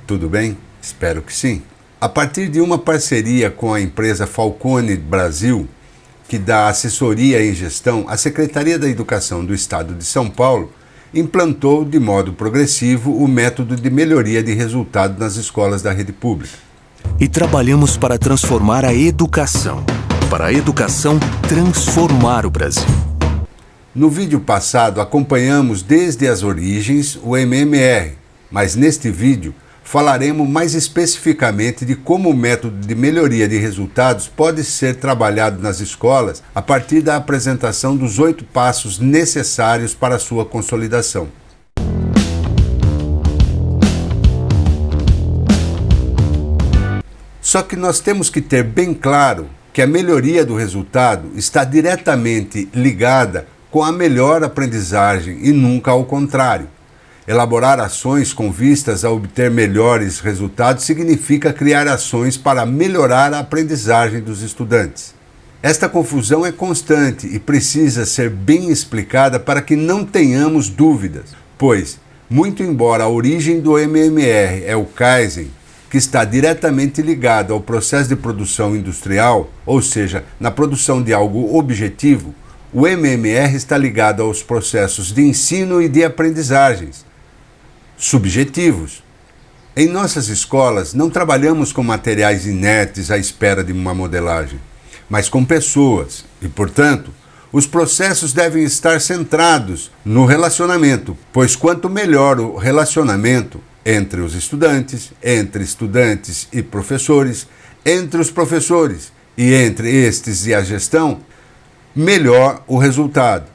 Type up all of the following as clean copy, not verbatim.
tudo bem? Espero que sim. A partir de uma parceria com a empresa Falcone Brasil, que dá assessoria em gestão, a Secretaria da Educação do Estado de São Paulo implantou de modo progressivo o método de melhoria de resultado nas escolas da rede pública. E trabalhamos para transformar a educação, para a educação transformar o Brasil. No vídeo passado acompanhamos desde as origens o MMR, mas neste vídeo falaremos mais especificamente de como o método de melhoria de resultados pode ser trabalhado nas escolas a partir da apresentação dos 8 passos necessários para a sua consolidação. Só que nós temos que ter bem claro que a melhoria do resultado está diretamente ligada com a melhor aprendizagem e nunca ao contrário. Elaborar ações com vistas a obter melhores resultados significa criar ações para melhorar a aprendizagem dos estudantes. Esta confusão é constante e precisa ser bem explicada para que não tenhamos dúvidas, pois, muito embora a origem do MMR é o Kaizen, que está diretamente ligado ao processo de produção industrial, ou seja, na produção de algo objetivo, o MMR está ligado aos processos de ensino e de aprendizagens subjetivos. Em nossas escolas, não trabalhamos com materiais inertes à espera de uma modelagem, mas com pessoas e, portanto, os processos devem estar centrados no relacionamento, pois quanto melhor o relacionamento entre os estudantes, entre estudantes e professores, entre os professores e entre estes e a gestão, melhor o resultado.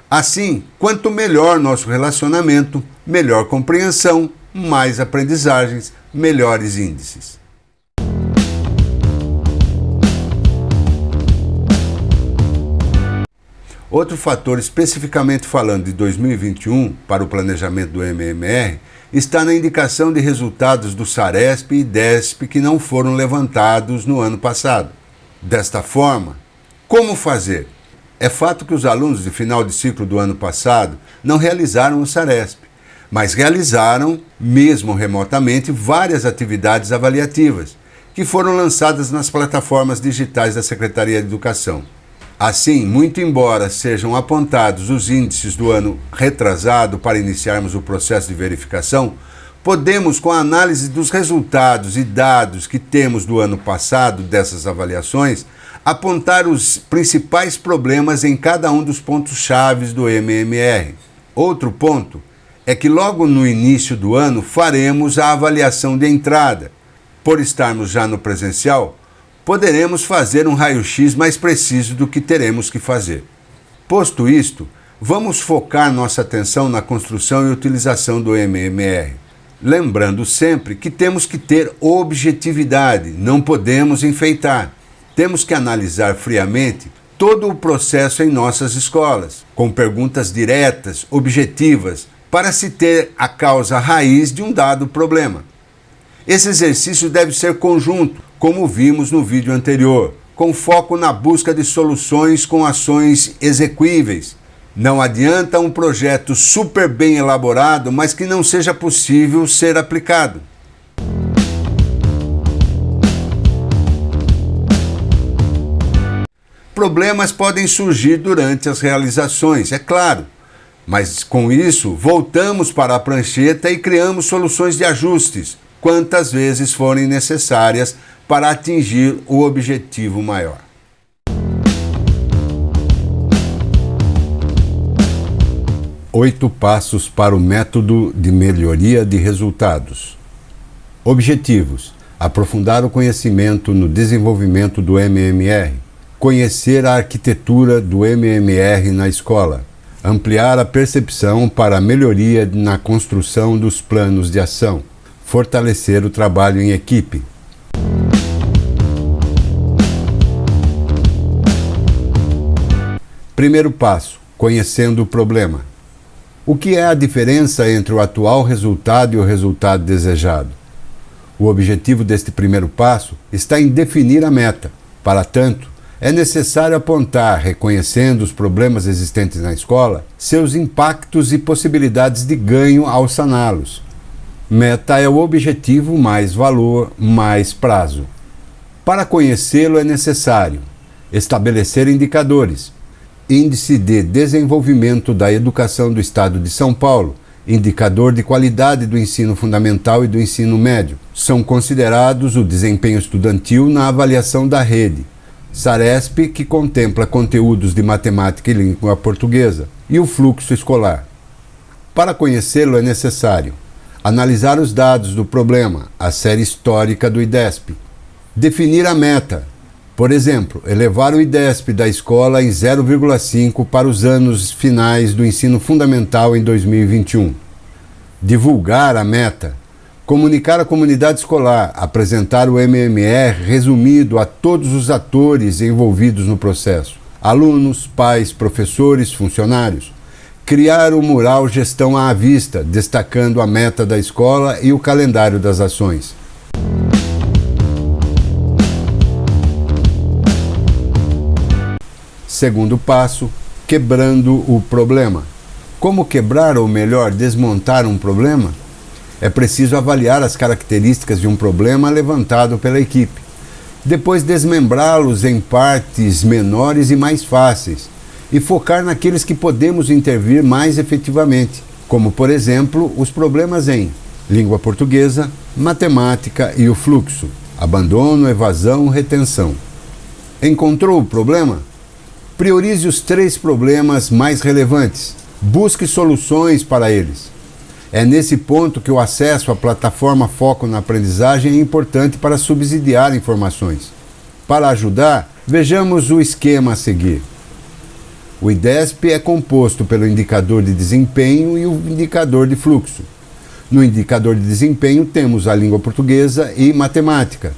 Assim, quanto melhor nosso relacionamento, melhor compreensão, mais aprendizagens, melhores índices. Outro fator especificamente falando de 2021 para o planejamento do MMR está na indicação de resultados do Saresp e DESP que não foram levantados no ano passado. Desta forma, como fazer? É fato que os alunos de final de ciclo do ano passado não realizaram o Saresp, mas realizaram, mesmo remotamente, várias atividades avaliativas, que foram lançadas nas plataformas digitais da Secretaria de Educação. Assim, muito embora sejam apontados os índices do ano retrasado para iniciarmos o processo de verificação, podemos, com a análise dos resultados e dados que temos do ano passado dessas avaliações, apontar os principais problemas em cada um dos pontos-chave do MMR. Outro ponto é que logo no início do ano faremos a avaliação de entrada. Por estarmos já no presencial, poderemos fazer um raio-x mais preciso do que teremos que fazer. Posto isto, vamos focar nossa atenção na construção e utilização do MMR. Lembrando sempre que temos que ter objetividade, não podemos enfeitar. Temos que analisar friamente todo o processo em nossas escolas, com perguntas diretas, objetivas, para se ter a causa raiz de um dado problema. Esse exercício deve ser conjunto, como vimos no vídeo anterior, com foco na busca de soluções com ações exequíveis. Não adianta um projeto super bem elaborado, mas que não seja possível ser aplicado. Problemas podem surgir durante as realizações, é claro, mas com isso voltamos para a prancheta e criamos soluções de ajustes, quantas vezes forem necessárias para atingir o objetivo maior. Oito passos para o método de melhoria de resultados. Objetivos: aprofundar o conhecimento no desenvolvimento do MMR. Conhecer a arquitetura do MMR na escola, ampliar a percepção para a melhoria na construção dos planos de ação, fortalecer o trabalho em equipe. Primeiro passo: conhecendo o problema. O que é a diferença entre o atual resultado e o resultado desejado? O objetivo deste primeiro passo está em definir a meta. Para tanto, é necessário apontar, reconhecendo os problemas existentes na escola, seus impactos e possibilidades de ganho ao saná-los. Meta é o objetivo mais valor mais prazo. Para conhecê-lo é necessário estabelecer indicadores. Índice de Desenvolvimento da Educação do Estado de São Paulo, indicador de qualidade do ensino fundamental e do ensino médio. São considerados o desempenho estudantil na avaliação da rede, SARESP, que contempla conteúdos de matemática e língua portuguesa, e o fluxo escolar. Para conhecê-lo é necessário analisar os dados do problema, a série histórica do IDESP, definir a meta, por exemplo, elevar o IDESP da escola em 0,5 para os anos finais do ensino fundamental em 2021. Divulgar a meta, comunicar à comunidade escolar, apresentar o MMR resumido a todos os atores envolvidos no processo, alunos, pais, professores, funcionários. Criar o mural Gestão à Vista, destacando a meta da escola e o calendário das ações. Segundo passo, quebrando o problema. Como quebrar ou melhor, desmontar um problema? É preciso avaliar as características de um problema levantado pela equipe. Depois desmembrá-los em partes menores e mais fáceis e focar naqueles que podemos intervir mais efetivamente, como por exemplo os problemas em língua portuguesa, matemática e o fluxo, abandono, evasão, retenção. Encontrou o problema? Priorize os 3 problemas mais relevantes. Busque soluções para eles. É nesse ponto que o acesso à plataforma Foco na Aprendizagem é importante para subsidiar informações. Para ajudar, vejamos o esquema a seguir. O IDESP é composto pelo indicador de desempenho e o indicador de fluxo. No indicador de desempenho temos a língua portuguesa e matemática.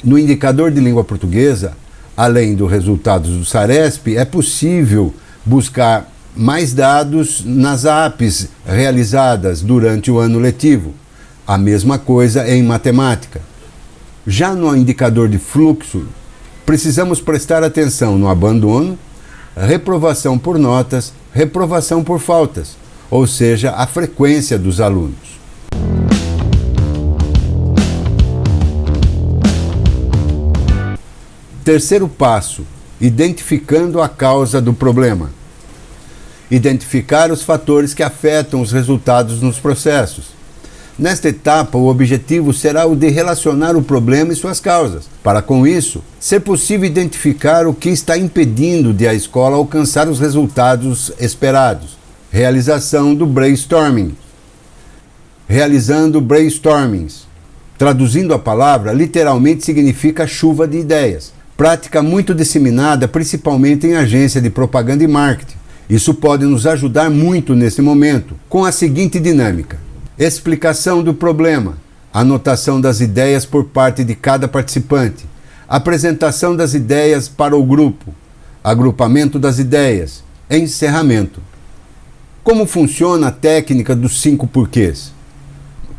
No indicador de língua portuguesa, além dos resultados do SARESP, é possível buscar mais dados nas APs realizadas durante o ano letivo. A mesma coisa em matemática. Já no indicador de fluxo, precisamos prestar atenção no abandono, reprovação por notas, reprovação por faltas, ou seja, a frequência dos alunos. Terceiro passo, identificando a causa do problema. Identificar os fatores que afetam os resultados nos processos. Nesta etapa, o objetivo será o de relacionar o problema e suas causas, para com isso, ser possível identificar o que está impedindo de a escola alcançar os resultados esperados. Realização do brainstorming. Realizando brainstormings. Traduzindo a palavra, literalmente significa chuva de ideias. Prática muito disseminada, principalmente em agência de propaganda e marketing. Isso pode nos ajudar muito nesse momento, com a seguinte dinâmica. Explicação do problema, anotação das ideias por parte de cada participante, apresentação das ideias para o grupo, agrupamento das ideias, encerramento. Como funciona a técnica dos 5 porquês?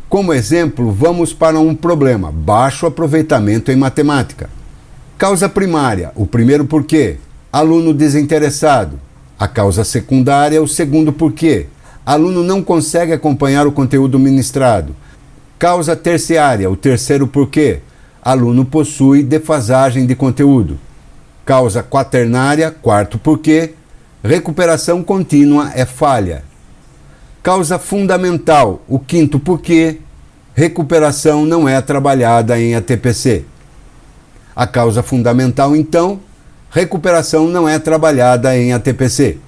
Como exemplo, vamos para um problema, baixo aproveitamento em matemática. Causa primária, o primeiro porquê, aluno desinteressado. A causa secundária, o segundo porquê, aluno não consegue acompanhar o conteúdo ministrado. Causa terciária, o terceiro porquê, aluno possui defasagem de conteúdo. Causa quaternária, quarto porquê, recuperação contínua é falha. Causa fundamental, o quinto porquê, recuperação não é trabalhada em ATPC. A causa fundamental, então, recuperação não é trabalhada em ATPC.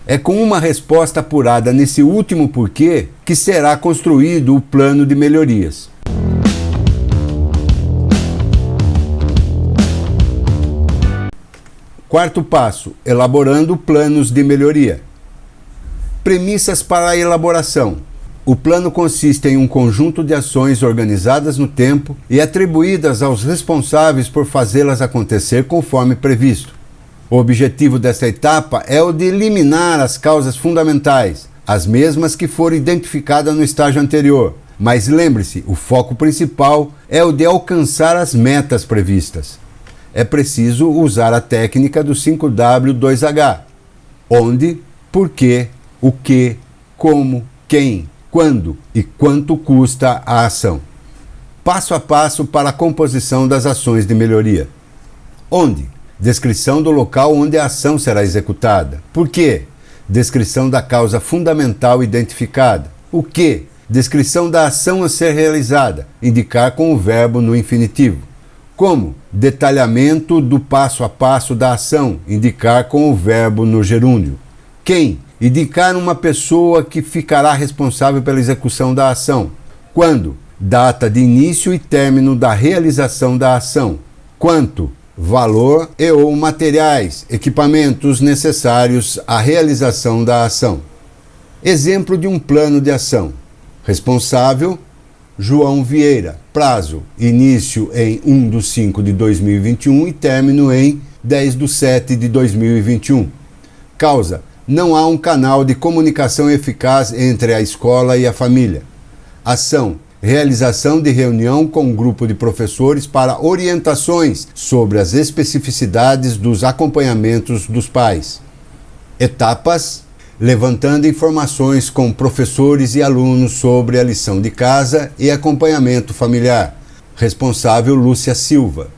É com uma resposta apurada nesse último porquê que será construído o plano de melhorias. Quarto passo, elaborando planos de melhoria. Premissas para a elaboração. O plano consiste em um conjunto de ações organizadas no tempo e atribuídas aos responsáveis por fazê-las acontecer conforme previsto. O objetivo desta etapa é o de eliminar as causas fundamentais, as mesmas que foram identificadas no estágio anterior. Mas lembre-se, o foco principal é o de alcançar as metas previstas. É preciso usar a técnica do 5W2H. Onde, por quê, o que, como, quem, quando e quanto custa a ação. Passo a passo para a composição das ações de melhoria. Onde? Descrição do local onde a ação será executada. Por quê? Descrição da causa fundamental identificada. O que? Descrição da ação a ser realizada, indicar com o verbo no infinitivo. Como? Detalhamento do passo a passo da ação, indicar com o verbo no gerúndio. Quem? Indicar uma pessoa que ficará responsável pela execução da ação. Quando? Data de início e término da realização da ação. Quanto? Valor e ou materiais, equipamentos necessários à realização da ação. Exemplo de um plano de ação. Responsável, João Vieira. Prazo, início em 1/5/2021 e término em 10/7/2021. Causa, não há um canal de comunicação eficaz entre a escola e a família. Ação, realização de reunião com um grupo de professores para orientações sobre as especificidades dos acompanhamentos dos pais. Etapas, levantando informações com professores e alunos sobre a lição de casa e acompanhamento familiar. Responsável, Lúcia Silva.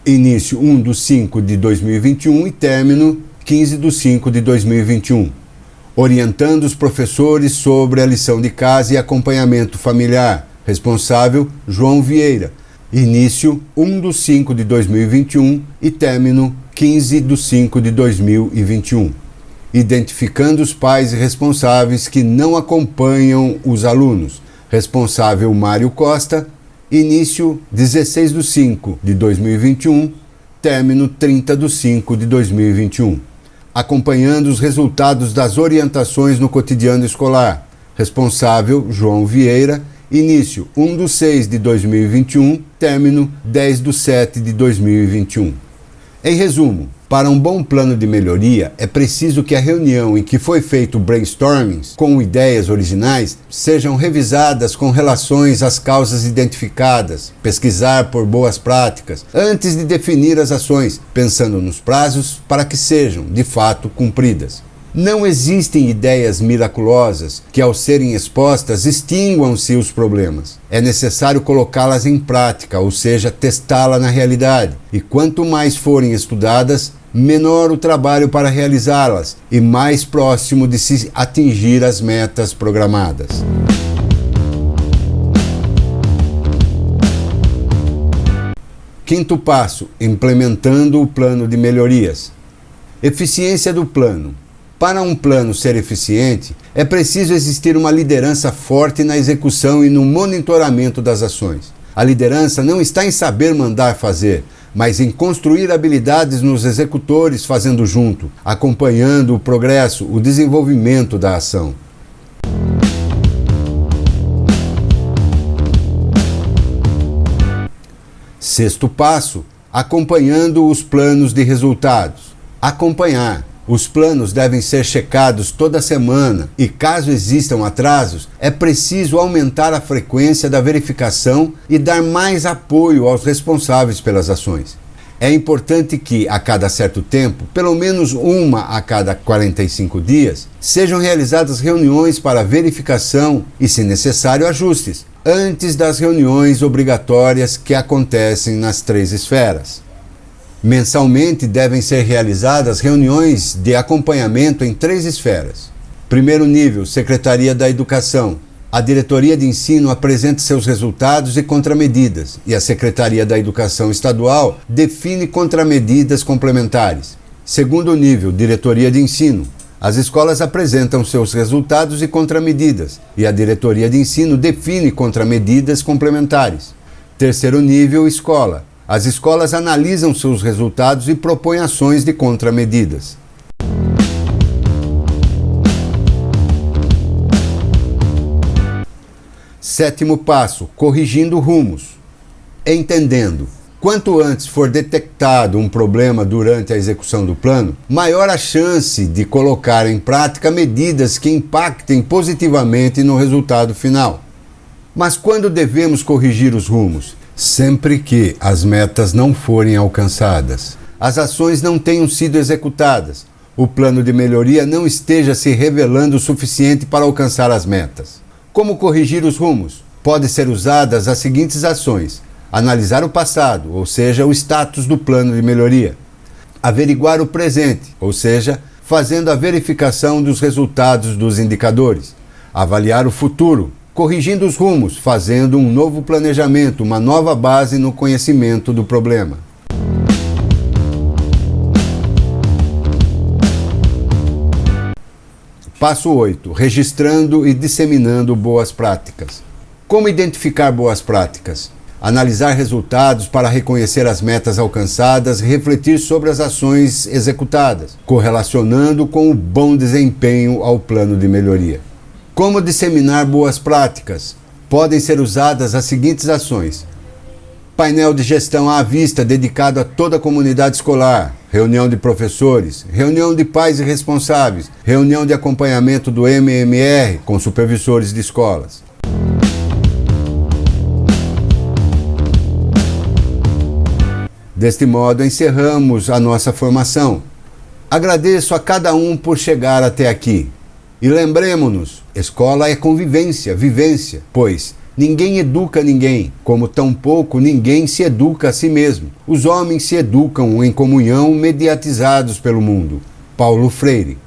Início 1/5/2021 e término 15/5/2021. Orientando os professores sobre a lição de casa e acompanhamento familiar. Responsável, João Vieira. Início 1/5/2021 e término 15/5/2021. Identificando os pais responsáveis que não acompanham os alunos. Responsável, Mário Costa. Início 16/5/2021, término 30/5/2021. Acompanhando os resultados das orientações no cotidiano escolar. Responsável, João Vieira. Início 1/6/2021, término 10/7/2021. Em resumo, para um bom plano de melhoria, é preciso que a reunião em que foi feito brainstorming com ideias originais sejam revisadas com relações às causas identificadas, pesquisar por boas práticas, antes de definir as ações, pensando nos prazos para que sejam, de fato, cumpridas. Não existem ideias miraculosas que, ao serem expostas, extinguam-se os problemas. É necessário colocá-las em prática, ou seja, testá-la na realidade. E quanto mais forem estudadas, menor o trabalho para realizá-las e mais próximo de se atingir as metas programadas. Quinto passo: implementando o plano de melhorias. Eficiência do plano. Para um plano ser eficiente, é preciso existir uma liderança forte na execução e no monitoramento das ações. A liderança não está em saber mandar fazer, mas em construir habilidades nos executores fazendo junto, acompanhando o progresso, o desenvolvimento da ação. Sexto passo: acompanhando os planos de resultados. Acompanhar. Os planos devem ser checados toda semana e, caso existam atrasos, é preciso aumentar a frequência da verificação e dar mais apoio aos responsáveis pelas ações. É importante que, a cada certo tempo, pelo menos uma a cada 45 dias, sejam realizadas reuniões para verificação e, se necessário, ajustes, antes das reuniões obrigatórias que acontecem nas 3 esferas. Mensalmente devem ser realizadas reuniões de acompanhamento em 3 esferas. Primeiro nível, Secretaria da Educação. A Diretoria de Ensino apresenta seus resultados e contramedidas, e a Secretaria da Educação Estadual define contramedidas complementares. Segundo nível, Diretoria de Ensino. As escolas apresentam seus resultados e contramedidas, e a Diretoria de Ensino define contramedidas complementares. Terceiro nível, Escola. As escolas analisam seus resultados e propõem ações de contramedidas. Sétimo passo: corrigindo rumos. Entendendo. Quanto antes for detectado um problema durante a execução do plano, maior a chance de colocar em prática medidas que impactem positivamente no resultado final. Mas quando devemos corrigir os rumos? Sempre que as metas não forem alcançadas, as ações não tenham sido executadas, o plano de melhoria não esteja se revelando o suficiente para alcançar as metas. Como corrigir os rumos? Podem ser usadas as seguintes ações: analisar o passado, ou seja, o status do plano de melhoria. Averiguar o presente, ou seja, fazendo a verificação dos resultados dos indicadores. Avaliar o futuro, corrigindo os rumos, fazendo um novo planejamento, uma nova base no conhecimento do problema. Passo 8. Registrando e disseminando boas práticas. Como identificar boas práticas? Analisar resultados para reconhecer as metas alcançadas e refletir sobre as ações executadas, correlacionando com o bom desempenho ao plano de melhoria. Como disseminar boas práticas? Podem ser usadas as seguintes ações: painel de gestão à vista dedicado a toda a comunidade escolar, reunião de professores, reunião de pais e responsáveis, reunião de acompanhamento do MMR com supervisores de escolas. Deste modo, encerramos a nossa formação. Agradeço a cada um por chegar até aqui. E lembremos-nos, escola é convivência, vivência, pois ninguém educa ninguém, como tampouco ninguém se educa a si mesmo. Os homens se educam em comunhão, mediatizados pelo mundo. Paulo Freire.